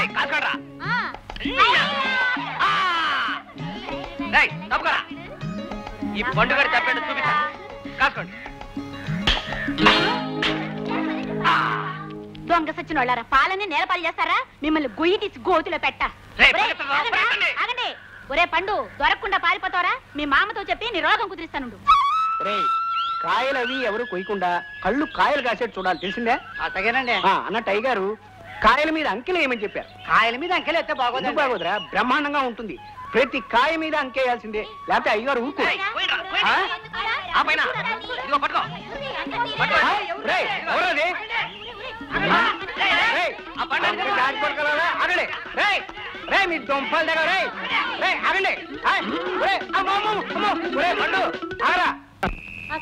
కాసుకోండి తప్పుకోరా ఈ పండుగ చెప్పండి చూపిస్తా కాసుకోండి దొంగ సచ్చిన వాళ్ళారా పాలని నేలపాలు చేస్తారా మిమ్మల్ని గొయ్యి తీసి గోతులో పెట్ట ఆగండి ఒరే పండు దొరకకుండా పారిపోతావరా మీ మామతో చెప్పి నీ రోగం కుదిరిస్తానుండు కాయలు అవి ఎవరు కొయ్యకుండా కళ్ళు కాయలు కాసేట్టు చూడాలి తెలిసిందే అట్టగేనండి అన్నట్టు అయ్యగారు కాయల మీద అంకెలు ఏమని చెప్పారు కాయల మీద అంకెలు ఎత్తే బాగోదురా బ్రహ్మాండంగా ఉంటుంది ప్రతి కాయ మీద అంకేయాల్సిందే లేకపోతే అయ్యగారు ఊరుకో మీ దొంపల దగ్గర ఆగండి పండు ఆగరా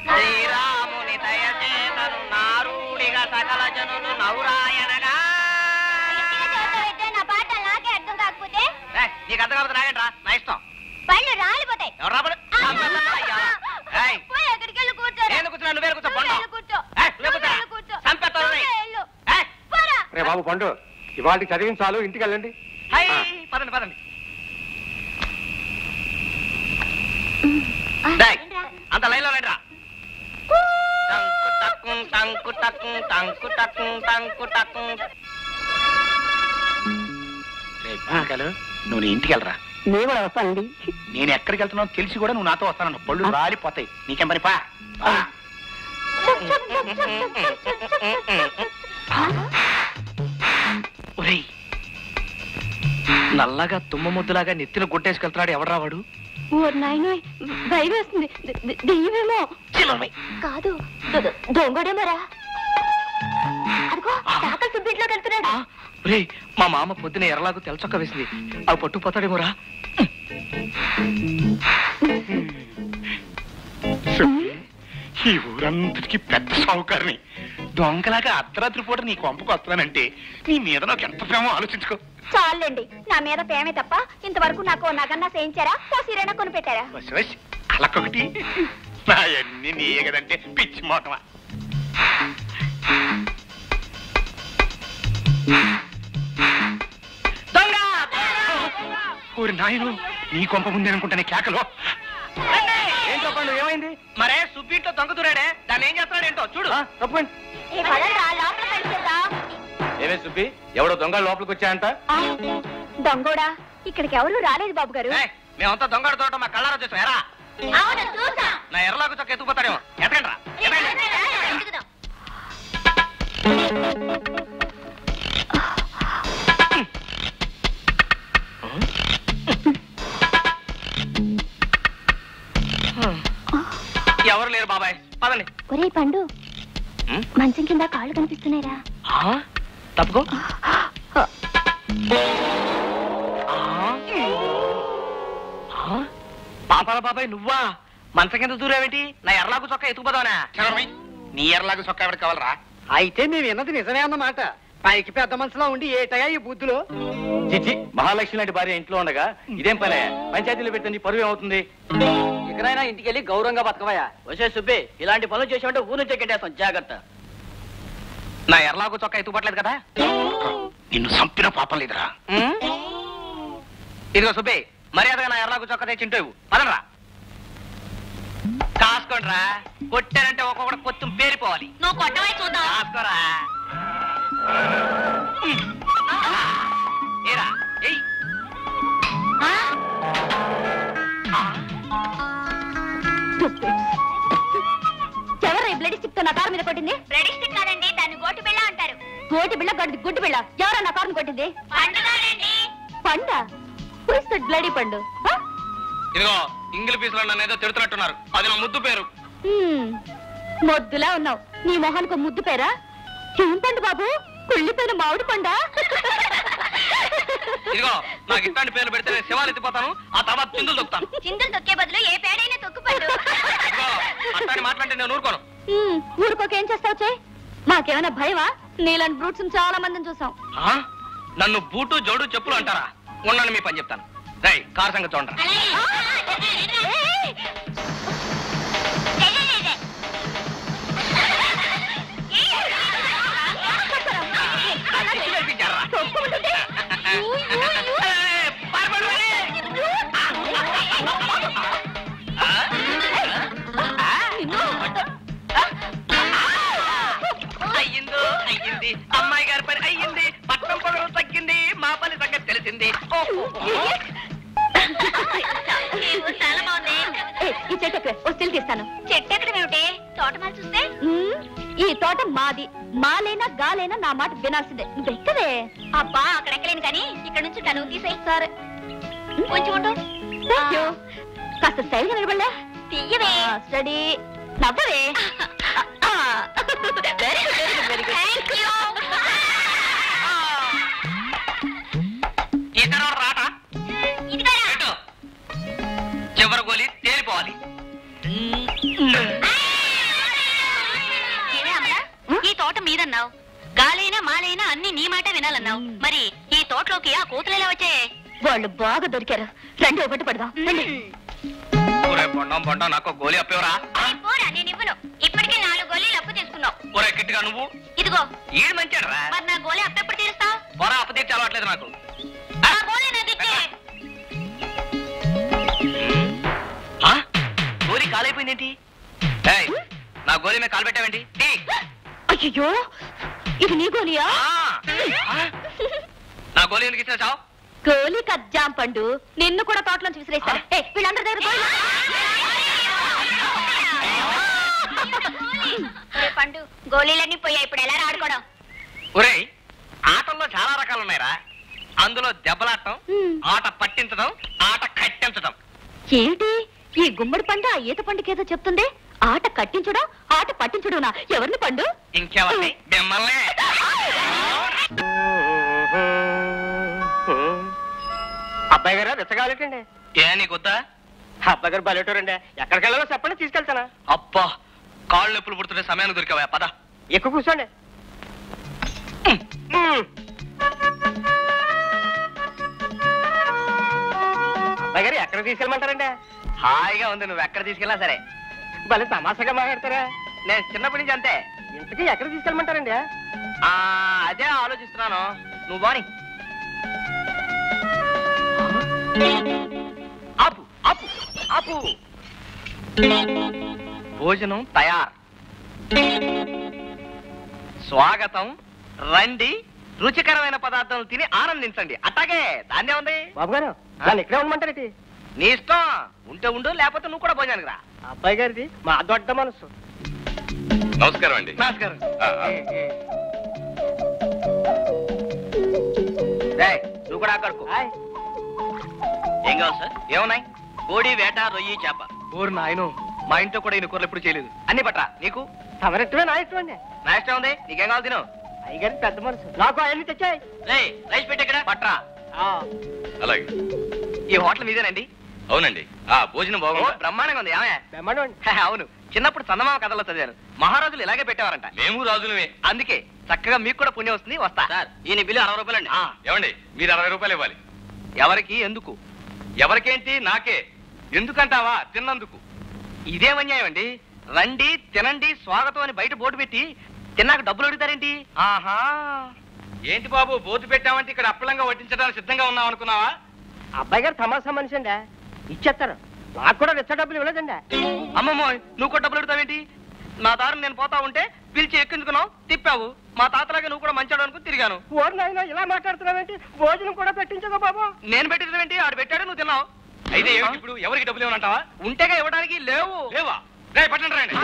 శ్రీరాముని దయచేతను నారుడిగా సకల జనులు నౌరాయనగా నా పాట నాకే అర్థం కాకపోతే నీకు అర్థం కాకపోతే నాగంట్రా నా ఇష్టం పళ్ళు రాలిపోతాయి ఎవరు రాబోదు నేను కూర్చున్నా నువ్వే కూర్చో రే బాబు పండు ఇవాళకి చదివించాలు ఇంటికి వెళ్ళండి పదండి పదండి అంత లైన్లో రండిరా టంకు టక్కు టంకు టక్కు టంకు టక్కు నువ్వు నీ ఇంటికి వెళ్ళరా నేను కూడా వస్తానండి నేను ఎక్కడికి వెళ్తున్నావు తెలిసి కూడా నువ్వు నాతో వస్తానన్న పళ్ళు రాలిపోతాయి నీకేం పని పా నల్లగా తుమ్మ ముద్దులాగా నెత్తిన గుట్టేసుకెళ్తున్నాడు ఎవడరా వాడు భయం వేస్తుంది దెయ్యమేమో కాదు దొంగడేమరా అదిగో సుబ్బిట్లోకి వెళ్తున్నాడు మా మామ పొద్దున ఎర్రలాగు తెలచొక్క వేసింది అవి పట్టుకుపోతాడేమోరా ఈ ఊరంతటికి పెద్ద సౌకర్యం దొంగలాగా అర్ధరాత్రి పూట నీ కొంపకు వస్తానంటే నీ మీద నాకు ఎంత ప్రేమో ఆలోచించుకో చాలండి నా మీద ప్రేమే తప్ప ఇంతవరకు నాకు నగన్నా చేయించారా ఓ సీరైనా కొని పెట్టారా అలాకొకటి నాయన్ని నీయే కదంటే పిచ్చి మోటమా దొంగ ఊరి నాయను నీ కొంప ముందే అనుకుంటానే కేకలో ఏం చెప్పండి ఏమైంది మరే సుబ్బింట్లో దొంగ దూరాడే దాన్ని ఏం చేస్తున్నాడు ఏంటో చూడు తప్పండి ఏమే సుబ్బి ఎవడో దొంగ లోపలికి వచ్చాయంట దొంగోడా ఇక్కడికి ఎవరు రాలేదు బాబు గారు మేమంతా దొంగడు తోట మా కళ్ళారా చూసాం ఎరా నా ఎర్రలాగు చొక్క ఎత్తుకుపోతాడేమో ఎత్తకండి రా ఎవరు లేరు బాబాయ్ పదండి ఒరే పండు మంచం కింద కాళ్ళు కనిపిస్తున్నాయిరా తప్పుకో పాపాల బాబాయ్ నువ్వా మంచం కింద దూరేవేంటి నా ఎర్రలాగు చొక్క ఎత్తుకుపోదావనా నీ ఎర్రలాగు చొక్క ఎవరికి కావాలరా అయితే మేము విన్నది నిజమే అన్నమాట పైకి పెద్ద మనసులో ఉండి ఏటయా ఈ బుద్ధులు చిచ్చి మహాలక్ష్మి లాంటి భార్య ఇంట్లో ఉండగా ఇదేం పనే పంచాయతీలో పెట్టండి పరువు ఏమవుతుంది ఇకనైనా ఇంటికి వెళ్ళి గౌరవంగా బతకవయ్యా వచ్చే సుబ్బి ఇలాంటి పనులు చేసామంటే ఊరు నుంచి ఎక్కేస్తాం జాగ్రత్త నా ఎర్రలాగు చొక్క ఎత్తుకుపట్లేదు కదా నిన్ను చంపిన పాపం లేదురా ఇదిగో సుబ్బే మర్యాదగా నా ఎర్రలాగు చొక్క తెచ్చింటేవు పదరా కాసుకోండిరా కొట్టారంటే ఒక్కొక్కటి పొత్తు పేరిపోవాలి నువ్వు కొట్టవై చూద్దాం కాసుకోరా ఏరా ఏయ్ ఎవరు బ్లడ్ స్టిక్ తో నా కారు మీద కొట్టింది బ్లడ్ స్టిక్ కాదండి దాన్ని గోటి బిళ్ళ అంటారు గోటి బిళ్ళ గుడ్డు బిళ్ళ ఎవరు నా కారుని కొట్టింది పండ బ్లడీ పండు ఇదిగో ఇంగిల్ పీసులో నన్ను ఏదో తిడుతున్నట్టున్నారు అది నా ముద్దు పేరు మొద్దులా ఉన్నావు నీ మొహానికి ముద్దు పేరా ఏం పండు బాబు కుళ్ళిపోయిన మామిడి పండా ఇదిగో నాకు ఇట్లాంటి పేర్లు పెడితే నేను శివాలు ఎత్తిపోతాను ఆ తర్వాత చిందులు తొక్కుతాను చిందులు తొక్కే బదులు ఏ పేడైనా తొక్కుపండు అట్లాంటి మాట్లాడితే నేను ఊరుకోను ఊరుకోకేం చేస్తావు చే మాకేమైనా భయమా నీలాంటి బ్రూట్స్ చాలా మందిని చూసాం నన్ను బూటు జోడు చెప్పులు అంటారా ఉండండి మీ పని చెప్తాను రై కారు సంగతి చూడండి గారి పని అయ్యింది, పట్టం పొగరం తగ్గింది, మా పని సంగతి తెలిసింది. చాలా బాగుంది. ఈ చెట్టు ఎక్కడ వస్తువులు తీస్తాను. చెట్టు ఎక్కడ ఏమిటి? తోటమాల చూస్తే ఈ తోట మాది. మాలైనా గాలైనా నా మాట వినాల్సిందే. నువ్వు ఎక్కడే? అబ్బా అక్కడ ఎక్కలేను కానీ ఇక్కడ నుంచి తను తీసేయి. సరే కొంచెం ఉండు. కాస్త స్టైల్ గా నిలబడలే. తీయవే. స్టడీ. నవ్వవే. చివరి గోలి తేలిపోవాలి. ఈ తోట మీదన్నావు, గాలైనా మాలైనా అన్ని నీ మాట వినాలన్నావు. మరి ఈ తోటలోకి ఆ కూతురు ఎలా వచ్చే? వాళ్ళు బాగా దొరికారు. రండి ఒకటి పడదాం. బొండం బొండం నాకు గోలి అప్పేవరా? నేను ఇవ్వను. ఇప్పటికే 4 గోళీలు అప్పు తీసుకున్నావు. ఒరే కిట్టుగా నువ్వు ఇదిగో. ఏడు మంచాడరా? మరి నా గోళీ అప్పు ఎప్పుడు తీరుస్తావు? పొరా అప్పు తీర్చి అలవాట్లేదు నాకు. గోలి కాలైపోయిందేంటి? నా గోలి మీద కాలు పెట్టావేంటి? అయ్యో ఇది నీ గోలియా? నా గోలి ఎందుకు ఇచ్చిన చావు? గోలీ కజ్జాం పండు. నిన్ను కూడా తోటలోంచి విసిరేస్తాను. వీళ్ళందరి దగ్గర పండు గోళీలన్నీ పోయాయి. ఇప్పుడు ఎలా ఆడుకోవడం? ఒరేయ్ ఆటల్లో చాలా రకాలు ఉన్నాయిరా. అందులో దెబ్బలాడటం, ఆట పట్టించడం, ఆట కట్టించడం. ఏంటి ఈ గుమ్మడి పండు ఆ ఈత పండుకేదో చెప్తుంది? ఆట కట్టించడం, ఆట పట్టించడునా? ఎవరిని పండు? ఇంకెవరిని? మిమ్మల్ని. అబ్బాయి గారు రెచ్చగాలేటండి. ఏ నీకొద్దా? అబ్బాయి గారు బయటండి. ఎక్కడికి వెళ్ళాలో చెప్పండి, తీసుకెళ్తానా? అబ్బా కాళ్ళు నొప్పులు పుడుతుంటే సమయాన్ని దొరికావా? పద ఎక్కువ కూర్చోండి. అబ్బాయి గారు ఎక్కడ తీసుకెళ్ళమంటారండి? హాయిగా ఉంది, నువ్వు ఎక్కడ తీసుకెళ్ళా సరే. భలే తమాషాగా మాట్లాడతారా? నేను చిన్నప్పటి నుంచి అంతే. ఇంతకీ ఎక్కడ తీసుకెళ్ళమంటారండి? అదే ఆలోచిస్తున్నాను. నువ్వు బాని ఆపు ఆపు ఆపు. భోజనం తయారు. స్వాగతం. రండి, రుచికరమైన పదార్థాలు తిని ఆనందించండి. అట్లాగే దాన్నే ఉంది. బాబు గారు నన్ను ఇక్కడే ఉండమంటారేంటి? నీ ఇష్టం. ఉంటే ఉండు, లేకపోతే నువ్వు కూడా భోజనానికి రా. అబ్బాయి గారిది మా దొడ్డ మనసు. నమస్కారం అండి. నమస్కారం. నువ్వు కూడా అక్కడకు. ఏం కావాలి సార్? ఏమున్నాయి? కోడి, వేట, రొయ్యి, చేప. ఊరు నాయను, మా ఇంట్లో కూడా ఈయన కూరలు ఎప్పుడు చేయలేదు. అన్ని పట్రా. నీకు? తమరెట్టమే నా ఇష్టం అండి. నా ఇష్టం ఉంది. నీకేం కావాలి తిను. అయ్యగారి పెద్ద మనసు. నాకు అవన్నీ తెచ్చాయి. రైస్ పెట్టి ఇక్కడ పట్రా. అలాగే. ఈ హోటల్ మీదేనండి? అవునండి. భోజనం బాగుంది. బ్రహ్మాండంగా ఉంది. ఆమె బ్రహ్మాండం. అవును, చిన్నప్పుడు చందమామ కథలో చదివాను. మహారాజులు ఇలాగే పెట్టేవారంట. మేము రాజులమే. అందుకే చక్కగా మీకు కూడా పుణ్యం వస్తుంది. వస్తా సార్. ఈయన బిల్లు 60 రూపాయలండి. ఏమండి మీరు 60 రూపాయలు ఇవ్వాలి. ఎవరికి? ఎందుకు? ఎవరికేంటి? నాకే. ఎందుకంటావా? తిన్నందుకు. ఇదేమన్యాయం అండి? రండి తినండి స్వాగతం అని బయట బోర్డు పెట్టి తిన్నాక డబ్బులు అడుగుతారేంటి? ఆహా, ఏంటి బాబు బోతు పెట్టామంటే ఇక్కడ అప్పలంగా వడ్డించడానికి సిద్ధంగా ఉన్నాం అనుకున్నావా? అబ్బాయి గారు తమాషా మనిషి అండి, ఇచ్చేస్తారు. నాకు కూడా రెచ్చ డబ్బులు ఇవ్వలేదండి. అమ్మమ్మో, నువ్వు కూడా డబ్బులు అడుగుతావేంటి? నా దారిని నేను పోతా ఉంటే పిలిచి ఎక్కించుకున్నావు, తిప్పావు. మా తాతలాగే నువ్వు కూడా మంచాడు అనుకుని తిరిగాను. ఓరు నాయనా ఇలా మాట్లాడుతున్నావేంటి? భోజనం కూడా పెట్టించగా బాబు. నేను పెట్టించడం ఆడు పెట్టాడు, నువ్వు తిన్నావు. అయితే ఏమిటి ఇప్పుడు? ఎవరికి డబ్బులు ఇవ్వనంటావా? ఉంటేగా ఇవ్వడానికి. లేవు. లేవా? రే పట్టండి రండి.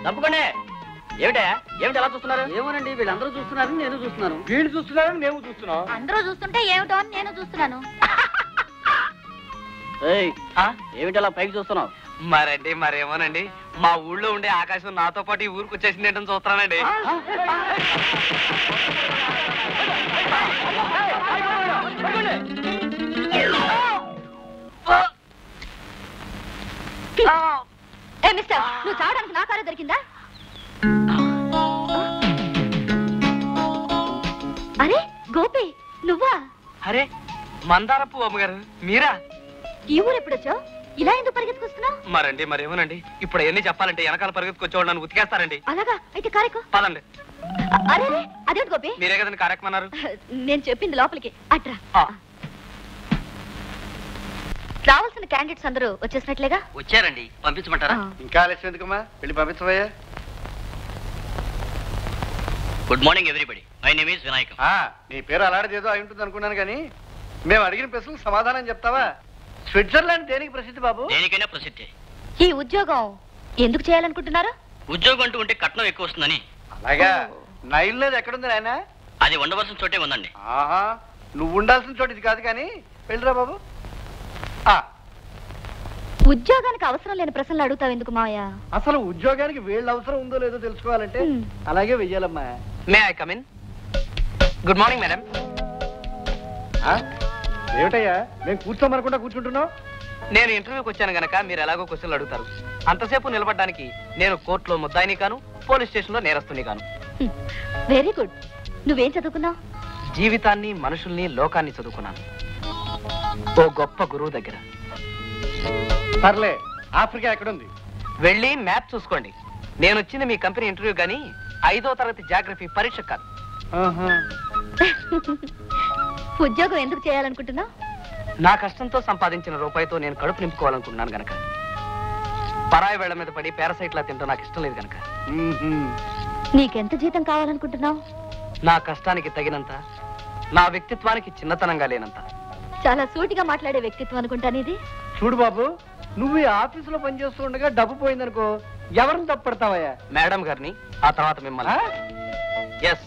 తప్పుకోండి. ఏమిటా? ఏమిటి ఎలా చూస్తున్నారు? ఏమోనండి, వీళ్ళందరూ చూస్తున్నారు, నేను చూస్తున్నాను. వీళ్ళు చూస్తున్నారు, మేము చూస్తున్నాం. అందరూ చూస్తుంటే ఏమిటో అని నేను చూస్తున్నాను. ఏమిటి అలా పైకి చూస్తున్నావు? మరండి మరేమోనండి, మా ఊళ్ళో ఉండే ఆకాశం నాతో పాటు ఈ ఊరికి వచ్చేసింది ఏంటని చూస్తున్నానండి. మిస్టర్, నువ్వు చావడానికి నా కారు దొరికిందా? అరే గోపి, నువ్వా? అరే మందారపు అమ్మగారు మీరా? ఈ ఊరు ఎప్పుడొచ్చావు? ఇలా ఎందుకు పరిగెత్తుకొస్తున్నావు? మరండి మరేమోనండి, ఇప్పుడు ఎన్ని చెప్పాలంటే వెనకాల పరిగెత్తుకొచ్చేవాడు నన్ను ఉతికేస్తారండి. అలాగా? అయితే కారెక్కు. పదండి. అరే అదేంటి గోపి? మీరే కదండి కార్యక్రమన్నారు. నేను చెప్పింది లోపలికి అట్రా. రావాల్సిన క్యాండిడేట్స్ అందరూ వచ్చేసినట్లేగా? వచ్చారండి, పంపించమంటారా? ఇంకా ఆలస్యం ఎందుకమ్మా, వెళ్ళి పంపించబోయా. Good morning everybody, my name is Vinayakam. నీ పేరు అలాంటిదేదో అయి ఉంటుంది అనుకున్నాను కానీ మేము అడిగిన ప్రశ్నలకు సమాధానం చెప్తావా? స్విట్జర్లాండ్ దేనికి ప్రసిద్ధి బాబు? దేనికైనా ప్రసిద్ధి. ఈ ఉద్యోగం ఎందుకు చేయాలనుకుంటున్నారు? ఉద్యోగం అంటూ ఉంటే కట్నం ఎక్కువ వస్తుందని. అలాగా? నైల్ నది ఎక్కడుంది నాయన? అది ఉండవలసిన చోటే ఉందండి. ఆహా, నువ్వు ఉండాల్సిన చోటు ఇది కాదు కానీ వెళ్ళిరా బాబు. ఉద్యోగానికి అవసరం లేని ప్రశ్నలు అడుగుతావు ఎందుకు మావయ్య? అసలు ఉద్యోగానికి వీళ్ళ అవసరం ఉందో లేదో తెలుసుకోవాలంటే అలాగే వెయ్యాలమ్మా. May I come in? Good morning madam. ఏమిటయ్యా మేము కూర్చోమనకుండా కూర్చుంటున్నావు? నేను ఇంటర్వ్యూకి వచ్చాను గనక మీరు ఎలాగో క్వశ్చన్లు అడుగుతారు. అంతసేపు నిలబడడానికి నేను కోర్టులో ముద్దాయిని కాను, పోలీస్ స్టేషన్ లో నేరస్తుని కాను. Very good. నువ్వేం చదువుకున్నావు? జీవితాన్ని, మనుషుల్ని, లోకాన్ని చదువుకున్నాను ఓ గొప్ప గురువు దగ్గర. సర్లే, ఆఫ్రికా ఎక్కడుంది? వెళ్ళి మ్యాప్ చూసుకోండి. నేను వచ్చింది మీ కంపెనీ ఇంటర్వ్యూ గానీ 5వ తరగతి జాగ్రఫీ పరీక్ష కాదు. ఉద్యోగం ఎందుకు చేయాలనుకుంటున్నావు? నా కష్టంతో సంపాదించిన రూపాయితో నేను కడుపు నింపుకోవాలనుకుంటున్నాను గనక. పరాయి వేళ్ల మీద పడి పారాసైట్లా తింటూ నాకు ఇష్టం లేదు గనక. నీకెంత జీతం కావాలనుకుంటున్నావు? నా కష్టానికి తగినంత, నా వ్యక్తిత్వానికి చిన్నతనంగా లేనంత. చాలా సూటిగా మాట్లాడే వ్యక్తిత్వం అనుకుంటాను ఇది. చూడు బాబు, నువ్వు ఈ ఆఫీసులో పనిచేస్తూ ఉండగా డబ్బు పోయిందనుకో ఎవరిని తప్పడతావయ్యా? మేడం గారిని, ఆ తర్వాత మిమ్మల్ని. ఎస్,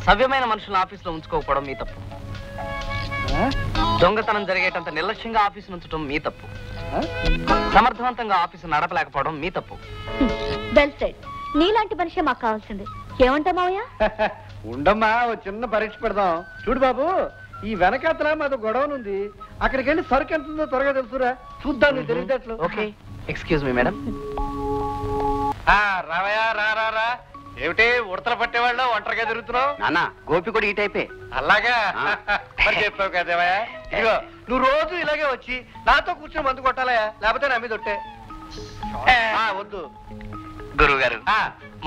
సవ్యమైన మనుషులను ఆఫీసులో ఉంచుకోకపోవడం మీ తప్పు. దొంగతనం జరిగేటంత నిర్లక్ష్యంగా ఆఫీసు ఉంచడం మీ తప్పు. సమర్థవంతంగా ఆఫీసు నడపలేకపోవడం మీ తప్పు. Well said. నీలాంటి మనిషే మాకు కావాల్సింది. ఏమంటా మావయ్య? ఉండమ్మా, ఓ చిన్న పరీక్ష పెడదాం. చూడు బాబు, ఈ వెనకాతల మాది గొడవనుంది, అక్కడికి వెళ్ళి సరుకు ఎంత ఉందో త్వరగా తెలుసురా. చూద్దాం నీ తెలియదట్లు. Okay, excuse me madam. రావయా, రా. ఏమిటి ఉడతలు పట్టేవాళ్ళు ఒంటరిగా తిరుగుతున్నావు? నాన్న, గోపి కూడా ఈ టైపే. అలాగా? మరి చెప్పావు కదేవయ్యా. ఇదిగో, నువ్వు రోజు ఇలాగే వచ్చి నాతో కూర్చొని మందు కొట్టాలయా, లేకపోతే నా మీద ఒట్టే. వద్దు గురువు గారు,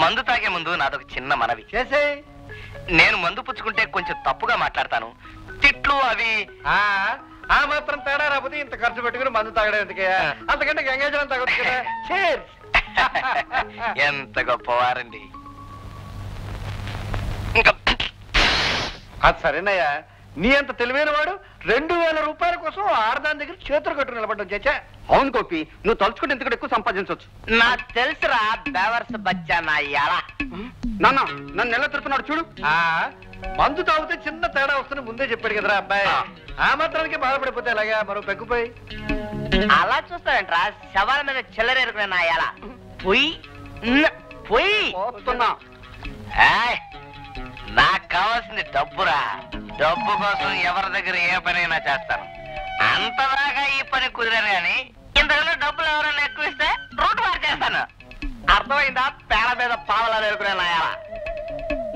మందు తాగే ముందు నాదొక చిన్న మనవి. చేసేయ్. నేను మందు పుచ్చుకుంటే కొంచెం తప్పుగా మాట్లాడతాను. తిట్లు అవి ఆ మాత్రం తేడా రాకపోతే ఇంత ఖర్చు పెట్టుకుని మందు తాగడం ఎందుకయ్యా? అంతకంటే గంగాజలం తాగొచ్చు కదా. ఎంత గొప్పవారండి. అది సరేనయ్యా, నీ అంత తెలివైన వాడు 2000 రూపాయల కోసం ఆడదాని దగ్గర చేతులు కట్టు నిలబడ్డం చేచా. అవును గోపి, నువ్వు తలుచుకుంటే ఎందుకు ఎక్కువ సంపాదించవచ్చు. నాకు తెలుసురా బేవర్స్ బచ్చా నా ఎలా. నాన్న, నన్ను ఎలా తిరుగుతున్నాడు చూడు. మందు తాగితే చిన్న తేడా వస్తుంది ముందే చెప్పాడు కదరా అబ్బాయి. ఆ మాత్రానికి బాధపడిపోతే ఎలాగా? మరో పెగ్గుపోయి అలా చూస్తావేంట్రా, శవాల మీద చిల్లరేరుకునే నా ఎలా. పొయ్యి పొయ్యి పోతున్నా. నాకు కావాల్సింది డబ్బురా. డబ్బు కోసం ఎవరి దగ్గర ఏ పనైనా చేస్తాను. అంతదాకా ఈ పని కుదిరాను గాని ఇంతకన్నా డబ్బులు ఎవరైనా ఎక్కువ ఇస్తే రోడ్డు వారు చేస్తాను. అర్థమైందా? పేడ మీద పావలా ఎరుకునే నాయాలా.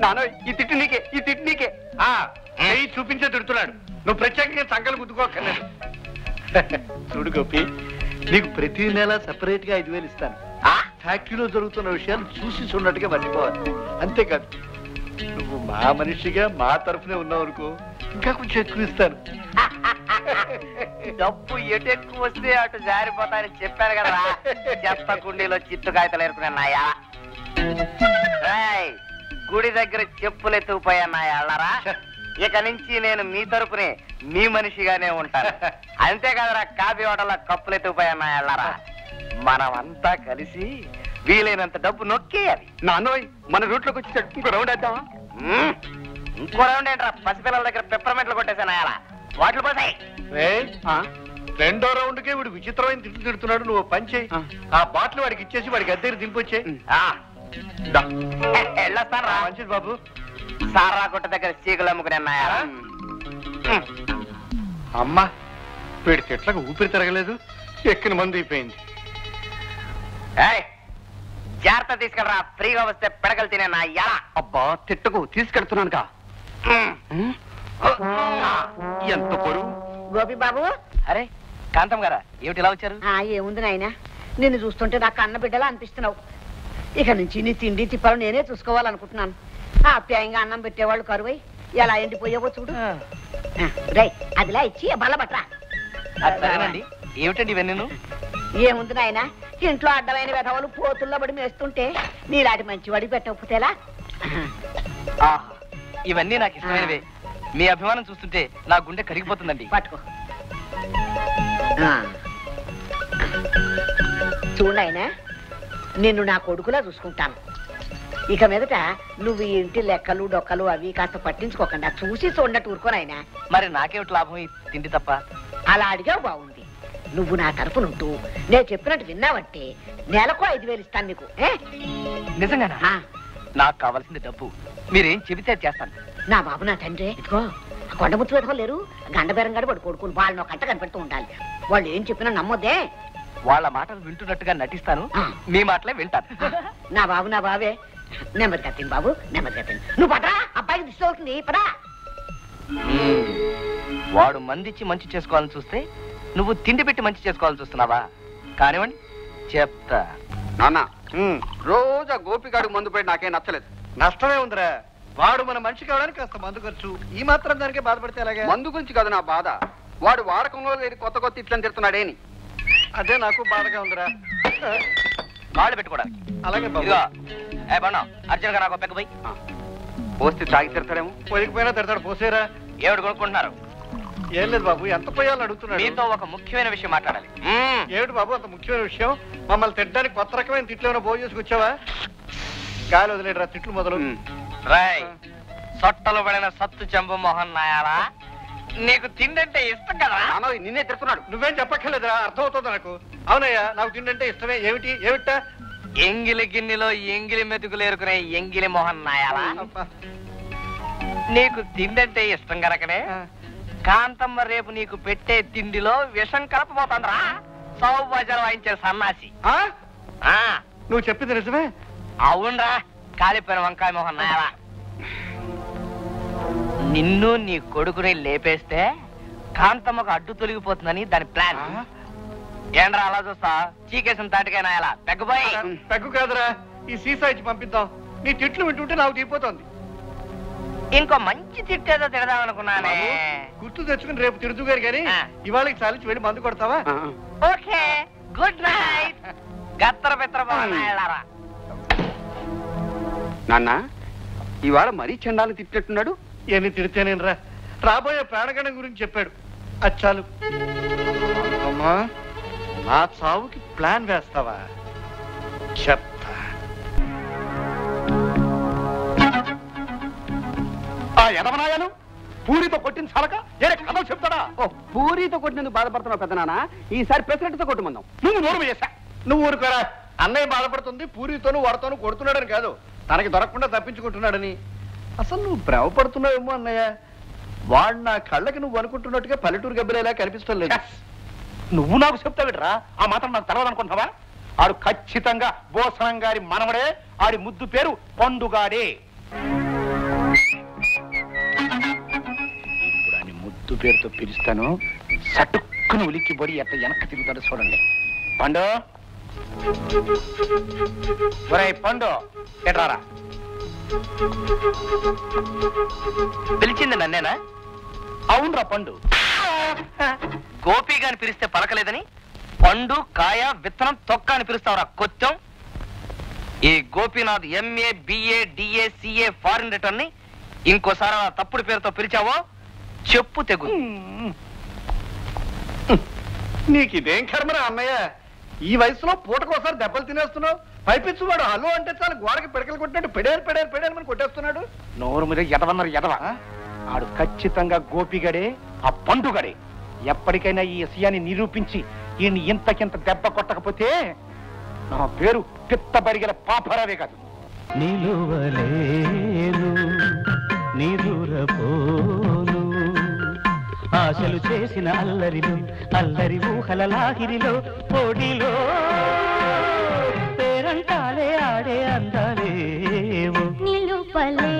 నానో, ఈ తిట్టు నీకే. చూపించే తిడుతున్నాడు. నువ్వు ప్రత్యేకంగా సంకలు గుద్దుకోకర్లేదు. చూడు గోపి, నీకు ప్రతి నెల సెపరేట్ గా 5000 ఇస్తాను. ఫ్యాక్టరీలో జరుగుతున్న విషయాలు చూసి చూడట్టుగా మర్చిపోవాలి. అంతేకాదు, నువ్వు మా మనిషిగా మా తరఫునే ఉన్నావు అనుకో, ఇంకా కొంచెం ఎక్కువ ఇస్తాను. డబ్బు ఎటు ఎక్కువ వస్తే అటు జారిపోతాయని చెప్పాను కదా. చెత్త కుండీలో చిత్తు కాగితాలు ఎరుకునే నాయా. గుడి దగ్గర చెప్పులు ఎత్తుకుపోయా నాయా అన్నారా. ఇక నుంచి నేను మీ తరపునే మీ మనిషిగానే ఉంటాను. అంతేకాదరా, కాఫీ హోటల్లో కప్పులు ఎత్తుకుపోయా నాయా అన్నారా. మనం అంతా కలిసి వీలైనంత డబ్బు నొక్కేయాలి. నాన్నోయ్, మన రూట్లోకి వచ్చి ఇంకో రౌండ్ వేద్దామా? ఇంకో రౌండ్ ఏంట్రా, పసిపిల్లల దగ్గర పెప్పర్మెంట్లు కొట్టేసాను అలా. వాటిలో పోసాయి. రెండో రౌండ్ కే వీడు విచిత్రమైన తిట్లు తిడుతున్నాడు. నువ్వు పని చేయి, ఆ బాటిల్ వాడికి ఇచ్చేసి వాడికి అద్దె దింపొచ్చే. వెళ్ళొస్తాను రా. మంచిది బాబు. సారా కొట్ట దగ్గర చీకులు అమ్ముకునే నాయాలా. అమ్మా, వీడి తిట్లకు ఊపిరి తిరగలేదు, ఎక్కిన మంది అయిపోయింది. జాగ్రత్త తీసుకెళ్ళరా, ఫ్రీగా వస్తే పెడకలు తినే నా ఎలా. అబ్బా తిట్టకు, తీసుకెడుతున్నానుగా. ఎంత పొరుగు. గోపి బాబు. అరే కాంతం గారా, ఏమిటి ఇలా వచ్చారు? ఏముంది నాయన, నిన్ను చూస్తుంటే నాకు అన్న బిడ్డలా అనిపిస్తున్నావు. ఇక నుంచి నీ తిండి తిప్పాలు నేనే చూసుకోవాలనుకుంటున్నాను. ఆప్యాయంగా అన్నం పెట్టేవాళ్ళు కరువై ఎలా ఎండిపోయావో చూడు. రై అదిలా ఇచ్చి బలపట్రా. సరేనండి. ఏమిటండి ఇవన్నీ? ఏముంది నాయన, ఇంట్లో అడ్డమైన వెధవలు పోతుల్లో పడి మేస్తుంటే నీలాంటి మంచివాడికి పెట్టకపోతేలా. ఇవన్నీ నాకు ఇష్టమైనవే. మీ అభిమానం చూస్తుంటే నా గుండె కరిగిపోతుందండి. పట్టుకో. చూడాయన, నిన్ను నా కొడుకులా చూసుకుంటాను. ఇక మీదట నువ్వు ఈ ఇంటి లెక్కలు డొక్కలు అవి కాస్త పట్టించుకోకుండా చూసి చూడట్టు ఊరుకోనాయన. మరి నాకేమిటి లాభం ఈ తిండి తప్ప? అలా అడిగావు బాగుంది. నువ్వు నా తరపునుంటూ నేను చెప్పినట్టు విన్నావంటే నెలకు 5,000 ఇస్తాను నీకు. నిజంగానా? నాకు కావాల్సింది డబ్బు. మీరేం చెబితే చేస్తాను. నా బాబు నా తండ్రి. ఇదిగో కొండముచ్చు వెధవ లేరు, గండబేరంగాడు వాడు కొడుకుని వాళ్ళని ఒక కంట కనిపెడుతూ ఉండాలి. వాళ్ళు ఏం చెప్పినా నమ్మొద్దే. వాళ్ళ మాటలు వింటున్నట్టుగా నటిస్తాను, మీ మాటలే వింటాను. నా బాబు నా బాబే. నెమ్మదిగా తిని బాబు, నెమ్మదిగా తిని. నువ్వు పడరా, అబ్బాయికి దిష్టి అవుతుంది, పడా. వాడు మందిచ్చి మంచి చేసుకోవాలని చూస్తే నువ్వు తిండి పెట్టి మంచి చేసుకోవాలని చూస్తున్నావా? కానివ్వండి, చెప్తా. నాన్న, రోజు ఆ గోపిగాడు మందు పెట్టి నాకేం నచ్చలేదు. నష్టమే ఉందిరా. వాడు మన మనిషి కావడానికి కాస్త మందు ఖర్చు. ఈ మాత్రం దానికే బాధపడితే అలాగే. మందు గురించి కాదు నా బాధ, వాడు వాడకంలో లేదు కొత్త కొత్త ఇట్లని తిడుతున్నాడేని. అదే నాకు బాధగా ఉందిరా. కాళ్ళు పెట్టుకోవడానికి. అలాగే బాబు. ఇదిగో ఏ బండం, అర్జున్ గా నాకు పెక్క పోయి. పోస్తే తాగి తిడతాడేమో. పోయకపోయినా తిడతాడు, పోసేరా. ఏమిటి కొనుక్కుంటున్నారు? ఏం లేదు బాబు, ఎంత పోయాలని అడుగుతున్నాడు. మీతో ఒక ముఖ్యమైన విషయం మాట్లాడాలి. ఏమిటి బాబు అంత ముఖ్యమైన విషయం? మమ్మల్ని తిట్టడానికి కొత్త రకమైన తిట్లు ఏమైనా భోజనం చేసుకొచ్చావా? గాలి వదిలేడురా తిట్లు మొదలు. రాయ్ సొట్టలు పడిన సత్తు చెంబు మోహన్ నాయాలా, నీకు తిండంటే ఇష్టం కదా? నిన్నే తిడుతున్నాడు. నువ్వేం చెప్పక్కర్లేదురా, అర్థమవుతుంది నాకు. అవునయ్యా, నాకు తిండంటే ఇష్టమే. ఏమిటా? ఎంగిలి గిన్నెలో ఎంగిలి మెతుకులు ఏరుకునే ఎంగిలి మోహన్ నాయాలా, నీకు తిండంటే ఇష్టం కనుకనే కాంతమ్మ రేపు నీకు పెట్టే తిండిలో విషం కలపబోతుందిరా. సౌభాజలు వాయించే సన్నాసి. నువ్వు చెప్పింది నిజమే? అవునరా, కాలిపోయిన వంకాయ మోహన్ నాయాలా. నిన్ను నీ కొడుకుని లేపేస్తే కాంతమ్మకు అడ్డు తొలగిపోతుందని దాని ప్లాన్. ఏండ్రా అలా చూస్తా? చీకేసిన తాటికైనా నాయాలా, పెగ్గపోయి. పెగ్గు కాదురా, ఈ సీసా ఇచ్చి పంపిద్దాం. నీ తిట్లు వింటుంటే నాకు తీపోతుంది. ఇంకో మంచి తిట్టేదో తిడదాం అనుకున్నానే. గుర్తు తెచ్చుకుని రేపు తిడుతూ గారు కానీ ఇవాళకి చాలించి వెళ్ళి మందు కొడతావా? Okay, good night. గత్తర పిత్ర నాయాలారా. నాన్న, ఇవాళ మరీ చండాలని తిట్టినట్టున్నాడు. ఎన్ని తిడితేనేనరా, రాబోయే ప్రాణగణం గురించి చెప్పాడు. అచ్చాలు. అమ్మా, నా చావుకి ప్లాన్ వేస్తావా? చెప్తా. ఎదవనాయాలు పూరితో కొట్టిన చాలక ఏరే కథలు చెప్తాడా? పూరితో కొట్టినందుకు బాధపడుతున్నావు పెద్ద నాన్న. ఈసారి పెసరట్టుతో కొట్టమందాం. నువ్వు నోరు చేశా. నువ్వు ఊరుకోరా. అన్నయ్య బాధపడుతుంది పూరితోనూ వాడితోనూ కొడుతున్నాడని కాదు, తనకి దొరకకుండా తప్పించుకుంటున్నాడని. అసలు నువ్వు భ్రమపడుతున్నావేమో అన్నయ్య. వాడు నా కళ్ళకి నువ్వు అనుకుంటున్నట్టుగా పల్లెటూరు గబ్బిలేలా కనిపిస్తాం లేదు. నువ్వు నాకు చెప్తావిట్రా, ఆ మాత్రం నాకు తెలవదు అనుకుంటావా? ఆడు ఖచ్చితంగా భూషణం గారి మనవడే. ఆడి ముద్దు పేరు పండుగాడే. ఇప్పుడు అని ముద్దు పేరుతో పిలుస్తాను, సటుక్కును ఉలిక్కి బడి ఎట్ట వెనక్కి తిరుగుతాడు చూడండి. పండు, ఒరేయ్ పండు, ఎట్రారా. పిలిచింది నన్నేనా? అవునరా పండు. గోపి గాని పిలిస్తే పలకలేదని పండు, కాయ, విత్తనం, తొక్క అని పిలుస్తావురా కొత్తం. ఈ Gopinath MA BA DA CA foreign return ని ఇంకోసారి తప్పుడు పేరుతో పిలిచావో చెప్పు తెగు. నీకు ఇదేం కర్మరా అన్నయ్య? ఈ వయసులో పూటకోసారి దెబ్బలు తినేస్తున్నావు. పైపిచ్చు వాడు హలో అంటే చాలు గోడకి పిడకలు కొట్టినట్టు పెడేరు పెడేరు పెడేరు అని కొట్టేస్తున్నాడు. నోరు మీద ఎదవన్నారు ఎదవ. ఆడు ఖచ్చితంగా గోపిగడే, ఆ పండుగడే. ఎప్పటికైనా ఈ విషయాన్ని నిరూపించి ఈయన్ని ఇంతకింత దెబ్బ కొట్టకపోతే నా పేరు పిత్తబరిగల పాపరావే కాదు. నిలువలేను నిదురపోను ఆశలు చేసిన అల్లరిలో, అల్లరి ఊహల లాహిరిలో, పొడిలో ఆడే అందాలేవో నిలుపలే